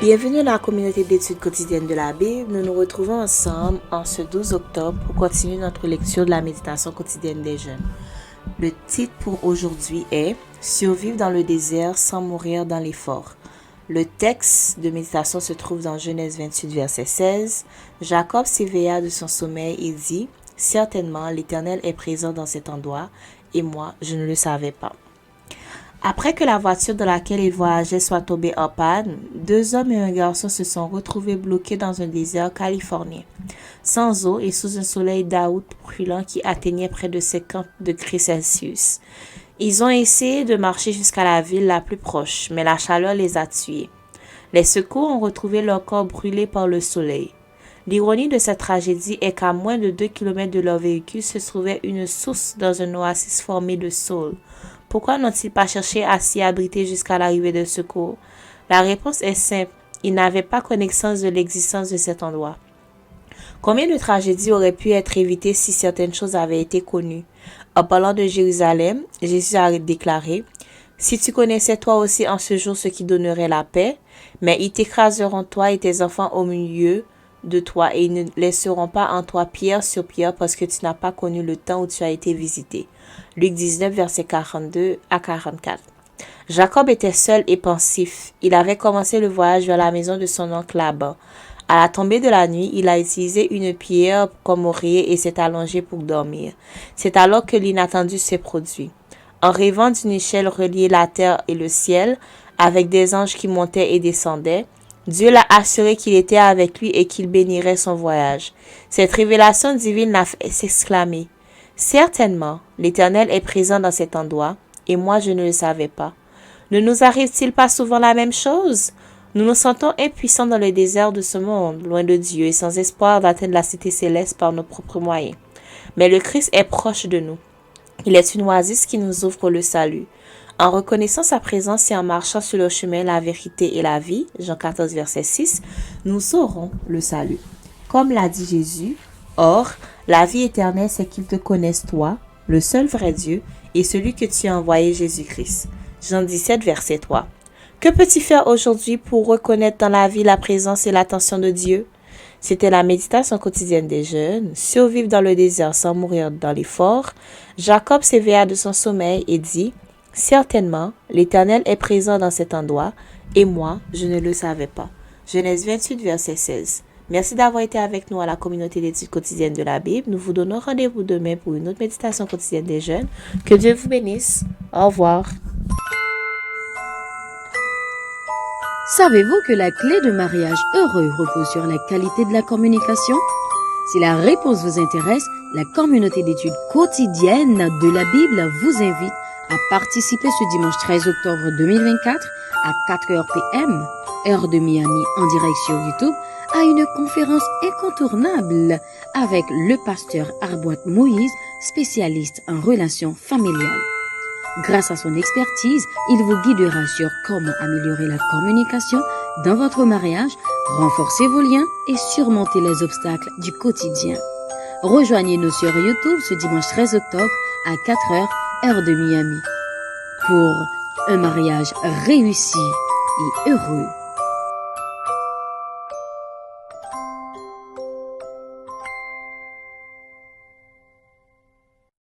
Bienvenue dans la communauté d'études quotidiennes de la Bible. Nous nous retrouvons ensemble en ce 12 octobre pour continuer notre lecture de la méditation quotidienne des jeunes. Le titre pour aujourd'hui est « Survivre dans le désert sans mourir dans les forts ». Le texte de méditation se trouve dans Genèse 28, verset 16. Jacob s'éveilla de son sommeil et dit « Certainement, l'Éternel est présent dans cet endroit, et moi, je ne le savais pas. » Après que la voiture dans laquelle il voyageait soit tombée en panne, 2 hommes et un garçon se sont retrouvés bloqués dans un désert californien, sans eau et sous un soleil d'août brûlant qui atteignait près de 50 degrés Celsius. Ils ont essayé de marcher jusqu'à la ville la plus proche, mais la chaleur les a tués. Les secours ont retrouvé leur corps brûlés par le soleil. L'ironie de cette tragédie est qu'à moins de 2 kilomètres de leur véhicule se trouvait une source dans un oasis formé de saule. Pourquoi n'ont-ils pas cherché à s'y abriter jusqu'à l'arrivée de secours? La réponse est simple. Ils n'avaient pas connaissance de l'existence de cet endroit. Combien de tragédies auraient pu être évitées si certaines choses avaient été connues? En parlant de Jérusalem, Jésus a déclaré « Si tu connaissais toi aussi en ce jour ce qui donnerait la paix, mais ils t'écraseront toi et tes enfants au milieu de toi et ils ne laisseront pas en toi pierre sur pierre parce que tu n'as pas connu le temps où tu as été visité. » Luc 19, versets 42 à 44. Jacob était seul et pensif. Il avait commencé le voyage vers la maison de son oncle Laban. À la tombée de la nuit, il a utilisé une pierre comme oreiller et s'est allongé pour dormir. C'est alors que l'inattendu s'est produit. En rêvant d'une échelle reliée la terre et le ciel, avec des anges qui montaient et descendaient, Dieu l'a assuré qu'il était avec lui et qu'il bénirait son voyage. Cette révélation divine l'a fait s'exclamer « Certainement, l'Éternel est présent dans cet endroit, et moi je ne le savais pas. » Ne nous arrive-t-il pas souvent la même chose? Nous nous sentons impuissants dans le désert de ce monde, loin de Dieu et sans espoir d'atteindre la cité céleste par nos propres moyens. Mais le Christ est proche de nous. Il est une oasis qui nous ouvre le salut. En reconnaissant sa présence et en marchant sur le chemin, la vérité et la vie, Jean 14, verset 6, nous aurons le salut. Comme l'a dit Jésus, « Or, la vie éternelle, c'est qu'ils te connaissent toi, le seul vrai Dieu, et celui que tu as envoyé Jésus-Christ. » Jean 17, verset 3. Que peux-tu faire aujourd'hui pour reconnaître dans la vie la présence et l'attention de Dieu? C'était la méditation quotidienne des jeunes. Survivre dans le désert sans mourir dans les forts. Jacob s'éveilla de son sommeil et dit « Certainement, l'Éternel est présent dans cet endroit, et moi, je ne le savais pas. » Genèse 28, verset 16. Merci d'avoir été avec nous à la communauté d'études quotidiennes de la Bible. Nous vous donnons rendez-vous demain pour une autre méditation quotidienne des jeunes. Que Dieu vous bénisse. Au revoir. Savez-vous que la clé de mariage heureux repose sur la qualité de la communication? Si la réponse vous intéresse, la communauté d'études quotidiennes de la Bible vous invite à participer ce dimanche 13 octobre 2024 à 4h p.m., heure de Miami, en direct sur YouTube, à une conférence incontournable avec le pasteur Arboit Moïse, spécialiste en relations familiales. Grâce à son expertise, il vous guidera sur comment améliorer la communication dans votre mariage, renforcer vos liens et surmonter les obstacles du quotidien. Rejoignez-nous sur YouTube ce dimanche 13 octobre à 4h, heure de Miami, pour un mariage réussi et heureux.